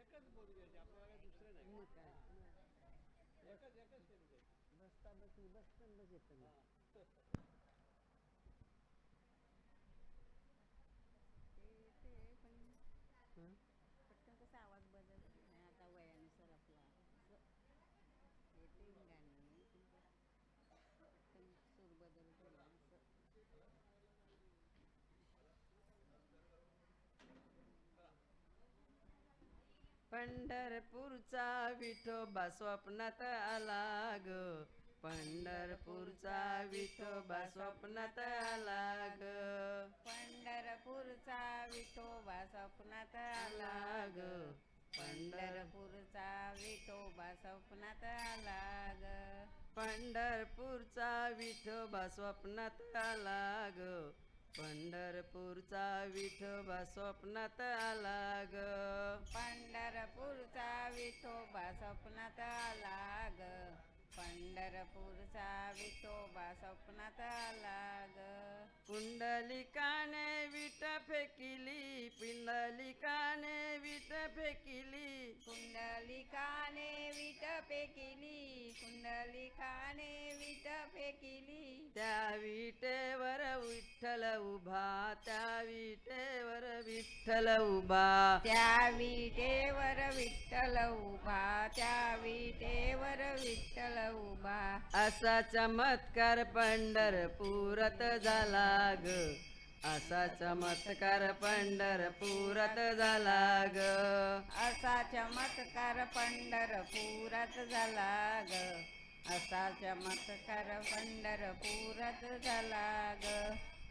एकच बोलू द्यायचे आपल्याला, दुसरे नाही. मग काय एकच एकच केलं जाईल. बसता बसली बसताना बस येतं मग. ते पण पटकन कसा आवाज बदलतो नाही आता वयानुसार आपला येते गाणं पटकन सूर बदलतो ना असं. पंढरपूरचा विठोबा स्वप्नात आला ग, पंढरपूरचा विठोबा स्वप्नात आला ग, पंढरपूरचा विठोबा स्वप्नात आला ग, पंढरपूरचा विठोबा स्वप्नात आला ग, पंढरपूरचा विठोबा स्वप्नात आला ग, पंढरपूरचा विठोबा स्वप्नात आला ग, पंढरपूरचा विठोबा स्वप्नात आला ग, पंढरपूरचा विठोबा स्वप्नात आला ग, पुंडलिकाने विट फेकिली, पुंडलिकाने विट फेकिली, कुंडलिकाने विट फेकिली, कुंडलिकाने विट फेकिली, त्या विटेवर विठ्ठल उभा, त्या विटेवर विठ्ठल उभा, त्या विटेवर विठ्ठल उभा, त्या विटेवर विठ्ठल उभा, असा चमत्कार पंढरपुरात झाला ग, असा चमत्कार पंढरपुरात झाला ग, असा चमत्कार पंढरपुरात झाला ग, असा चमत्कार पंढरपुरात झाला ग,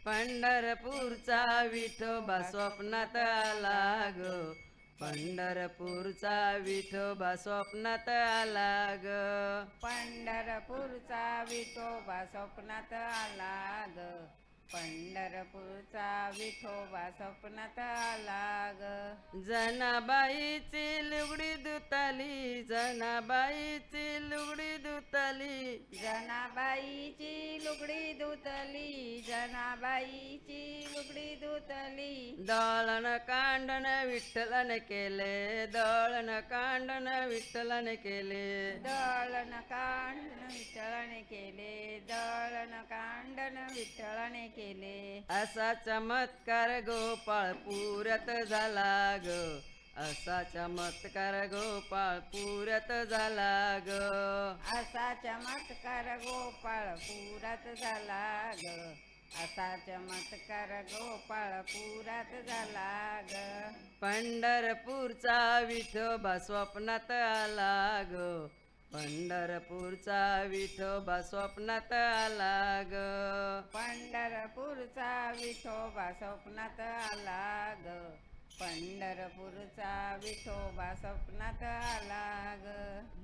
पंढरपूरचा विठोबा स्वप्नात आला ग, पंढरपूरचा विठोबा स्वप्नात आला ग, पंढरपूरचा विठोबा स्वप्नात आला ग, पंढरपूरचा विठोबा स्वप्नात आला ग, जनाबाईची लुगडी धुतली, जनाबाईची लुगडी धुतली, जनाबाईची लुगडी धुतली, जनाबाईची लुगडी धुतली, दळण कांडण विठ्ठलाने केले, दळण कांडण विठ्ठलाने केले, दळण कांडण विठ्ठलाने केले, दळण कांडण विठ्ठलाने केले, असा चमत्कार गोपाळपुरात झाला ग, असा चमत्कार गोपाळपुरात झाला ग, असा चमत्कार गोपाळपुरात झाला ग, असा चमत्कार गोपाळपुरात झाला ग, पंढरपूरचा विठोबा स्वप्नात आला ग, पंढरपूरचा विठोबा स्वप्नात आला ग, पंढरपूरचा विठोबा स्वप्नात आला ग, पंढरपूरचा विठोबा स्वप्नात आला ग,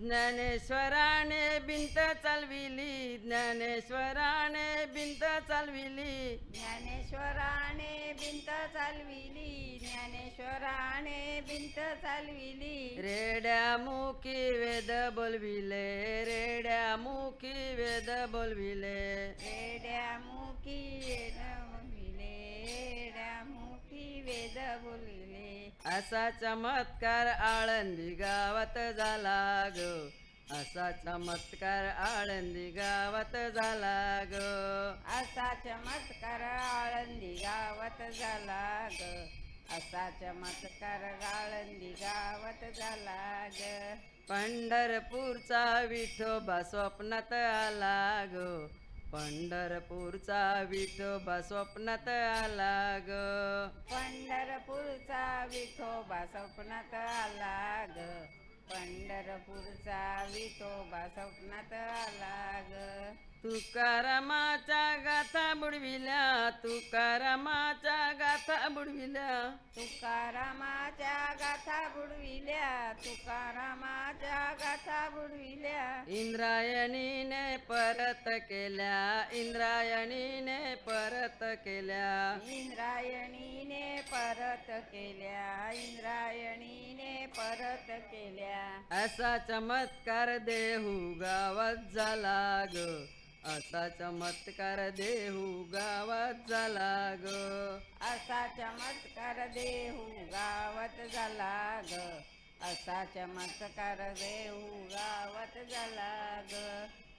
ज्ञानेश्वराने भिंत चालविली, ज्ञानेश्वराने भिंत चालविली, ज्ञानेश्वराने भिंत चालविली, ज्ञानेश्वराने भिंत चालविली, रेड्यामुखी वेद बोलविले, रेड्यामुखी वेद बोलविले, रेड्यामुखी वेद बोलिले, रेड्यामुखी वेद बोलिले, असा चमत्कार आळंदी गावात झाला ग, असा चमत्कार आळंदी गावात झाला ग, असा चमत्कार आळंदी गावात झाला ग, असा चमत्कार आळंदी गावात झाला ग, पंढरपूरचा विठोबा स्वप्नात आला ग, पंढरपूरचा विठोबा स्वप्नात आला ग, पंढरपूरचा विठोबा स्वप्नात आला ग, पंढरपूरचा विठोबा स्वप्नात आला ग, तुकारामाच्या गाथा बुडविल्या, तुकारामाच्या गाथा बुडविल्या, तुकारामाच्या गाथा बुडविल्या, तुकारामाच्या गाथा बुडविल्या, इंद्रायणीने परत केल्या, इंद्रायणीने परत केल्या, इंद्रायणीने परत केल्या, इंद्रायणीने परत केल्या, असा चमत्कार देहू गावात झाला ग, असा चमत्कार देहू गावात झाला ग. असा चमत्कार देहू गावात झाला ग. असा चमत्कार देहू गावात झाला ग.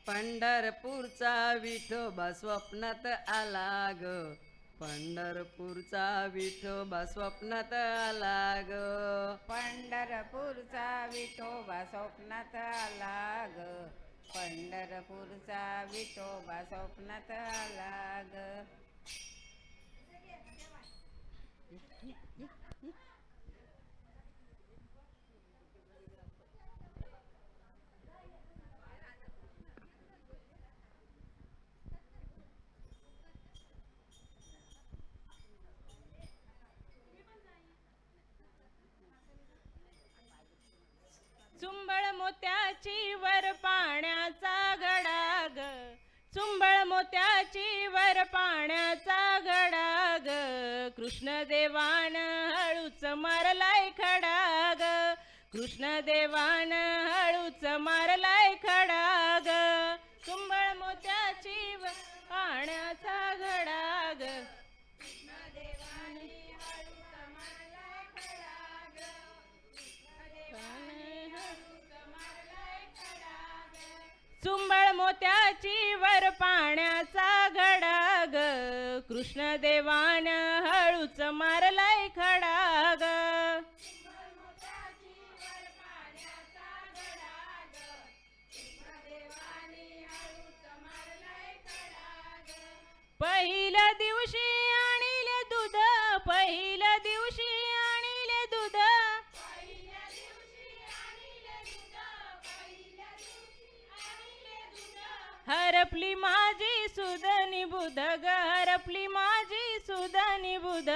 पंढरपूरचा विठोबा स्वप्नात आला ग. पंढरपूरचा विठोबा स्वप्नात आला ग. पंढरपूरचा विठोबा स्वप्नात आला ग. पंढरपूरचा विठोबा स्वप्नात आला ग. चुंबळ मोत्याची वर पाण्याचा घडा ग. चुंबळ मोत्याची वर पाण्याचा घडा ग. कृष्ण देवान हळूच मारलाय खडा ग. कृष्ण देवान हळूच मारलाय खडा ग. चुंबळ मोत्याची वर पाण्याचा घडा ग. चुंबळ मोत्याची वर पाण्याचा घडा ग. कृष्ण देवान हळूच मारलाय खडा ग. पहिल्या दिवशी आणिले दूध. पहिल्या दिवशी आणिले दूध. हरपली माझी सुदनी बुध ग. हरपली माझी सुदनी बुध.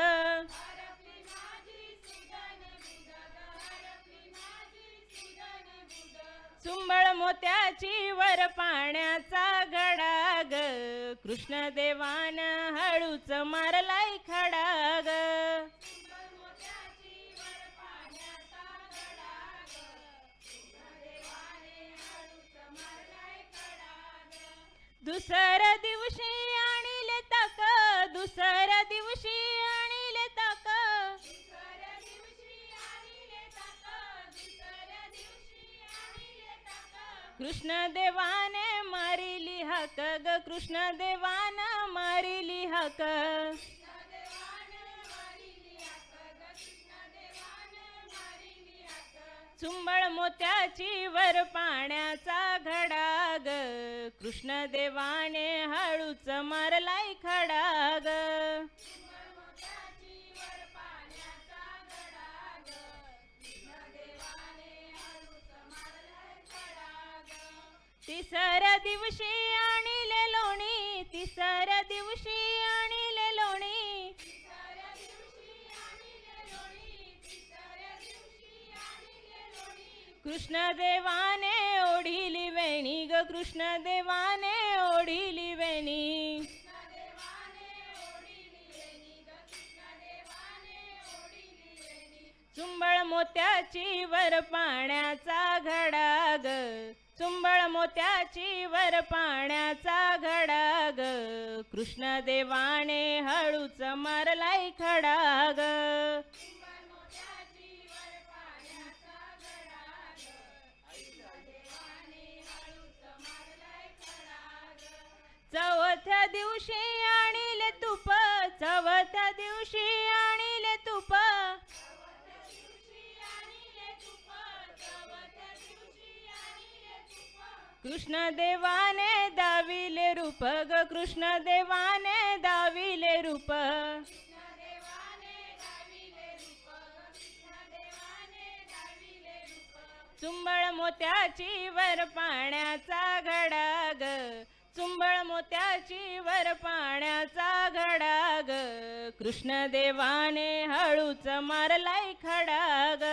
चुंबळ मोत्याची वर पाण्याचा घडा ग. कृष्ण देवान हळूच मारलाय खडा ग. दुसऱ्या दिवशी आणिले ताक. दुसऱ्या दिवशी आणिले ताक. कृष्ण देवाने मारिली हाक ग. कृष्ण देवान मारिली हाक. चुंबळ मोत्याची वर पाण्याचा घडा ग. कृष्ण देवाने हळूच मारलाय खडा ग. तिसऱ्या दिवशी आणिले लोणी. तिसऱ्या दिवशी आणिले लोणी. कृष्ण देवाने ओढिली वेणी ग. कृष्ण देवाने ओढिली वेणी. चुंबळ मोत्याची वर पाण्याचा घडा ग. चुंबळ मोत्याची वर पाण्याचा घडा ग. कृष्ण देवाने हळूच मारलाय खडा ग. चौथ्या दिवशी आणिले तुप. चौथ्या दिवशी आणिले तुप. कृष्ण देवाने दाविले रूप ग. कृष्ण देवाने दाविले रूप. चुंबळ मोत्याची वर पाण्याचा घडा ग. चुंबळ मोत्याची वर पाण्याचा घडा ग. कृष्ण देवाने हळूच मारलाय खडा ग.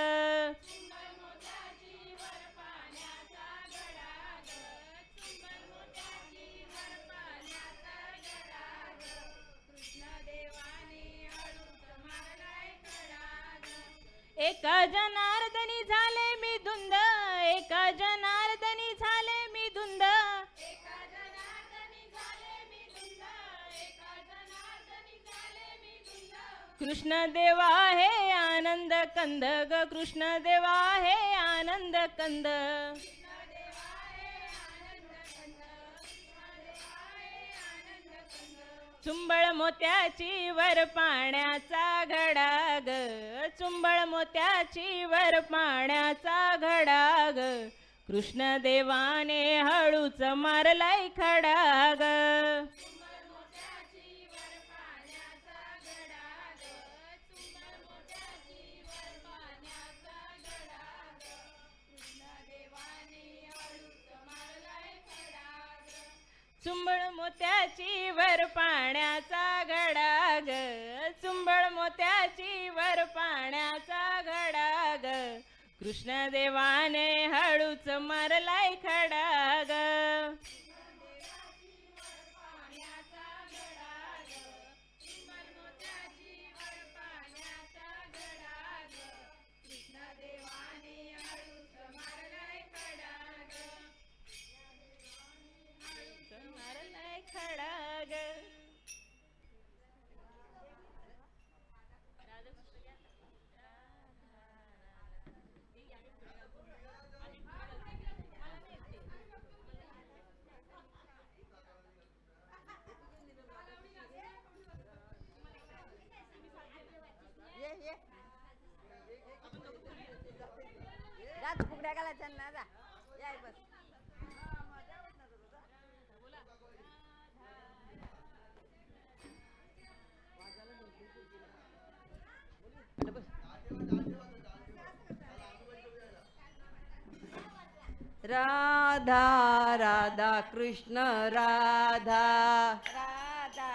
एका जनार्दनी झाले मी धुंद. एका जनार्दनी झाले मी धुंद. कृष्ण देवा हे आनंद कंद ग कृष्ण देवा हे आनंद कंद चुंबळ मोत्याची वर पाण्याचा घडा ग चुंबळ मोत्याची वर पाण्याचा घडा ग कृष्ण देवाने हळूच मारलाय खडा ग चुंबळ मोत्याची वर पाण्याचा घडा ग चुंबळ मोत्याची वर पाण्याचा घडा ग कृष्ण देवाने हळूच मारलाय खडा ग मारलाय खडा ग ये ये जा तू फुगड्या घालायच्या ना जा याय बस राधा राधा कृष्ण राधा राधा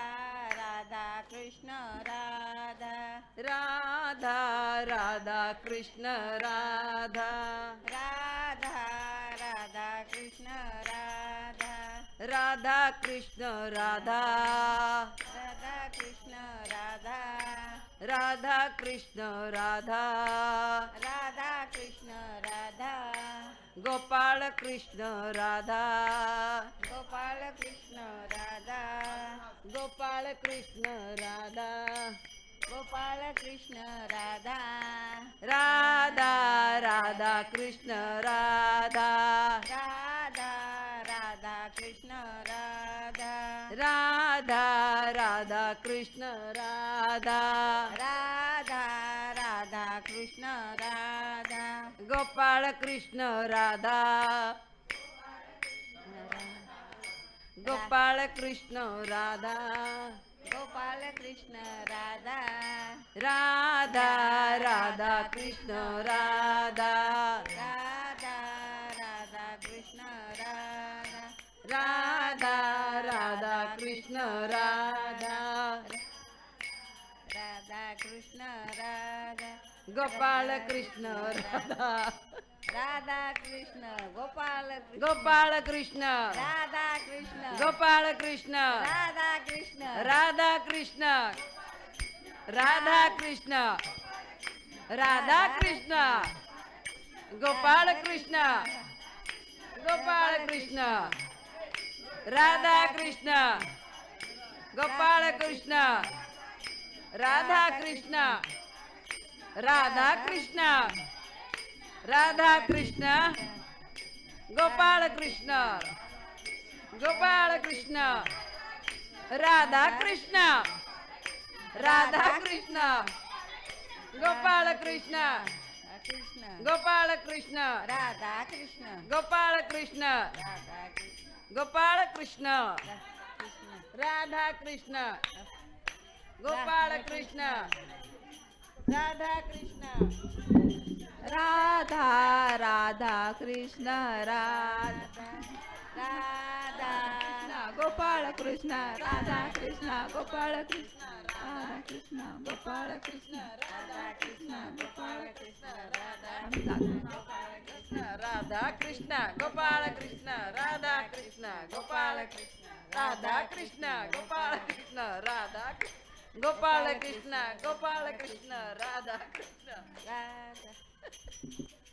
राधा कृष्ण राधा राधा राधा कृष्ण राधा राधा राधा कृष्ण राधा राधा कृष्ण राधा राधा कृष्ण राधा राधा कृष्ण राधा राधा कृष्ण राधा गोपाळ कृष्ण राधा गोपाळ कृष्ण राधा गोपाळ कृष्ण राधा गोपाळ कृष्ण राधा राधा राधा कृष्ण राधा राधा राधा कृष्ण राधा राधा राधा कृष्ण राधा राधा राधा कृष्ण राधा गोपाळ कृष्ण राधा गोपाळ कृष्ण राधा गोपाळ कृष्ण राधा राधा राधा कृष्ण राधा राधा राधा कृष्ण राधा राधा राधा कृष्ण राधा राधा कृष्ण राधा गोपाळ कृष्ण राधा राधा कृष्ण गोपाळ गोपाळ कृष्ण राधा कृष्ण गोपाळ कृष्ण राधा कृष्ण राधा कृष्ण राधा कृष्ण राधा कृष्ण गोपाळ कृष्ण गोपाळ कृष्ण राधा कृष्ण गोपाळ कृष्ण राधा कृष्ण राधा कृष्ण राधा कृष्ण गोपाळ कृष्ण गोपाळ कृष्ण राधा कृष्ण राधा कृष्ण गोपाळ कृष्ण कृष्ण गोपाळ कृष्ण राधा कृष्ण गोपाळ कृष्ण राधा कृष्ण गोपाळ कृष्ण कृष्ण राधा कृष्ण गोपाळ कृष्ण राधा कृष्ण राधा राधा कृष्ण राधा राधा गोपाळ कृष्ण राधा कृष्ण गोपाळ कृष्ण राधा कृष्ण गोपाळ कृष्ण राधा कृष्ण गोपाळ कृष्ण राधा कृष्ण गोपाळ कृष्ण राधा कृष्ण गोपाळ कृष्ण राधा कृष्ण गोपाळ कृष्ण राधा गोपाळ कृष्ण गोपाळ कृष्ण राधा कृष्ण राधा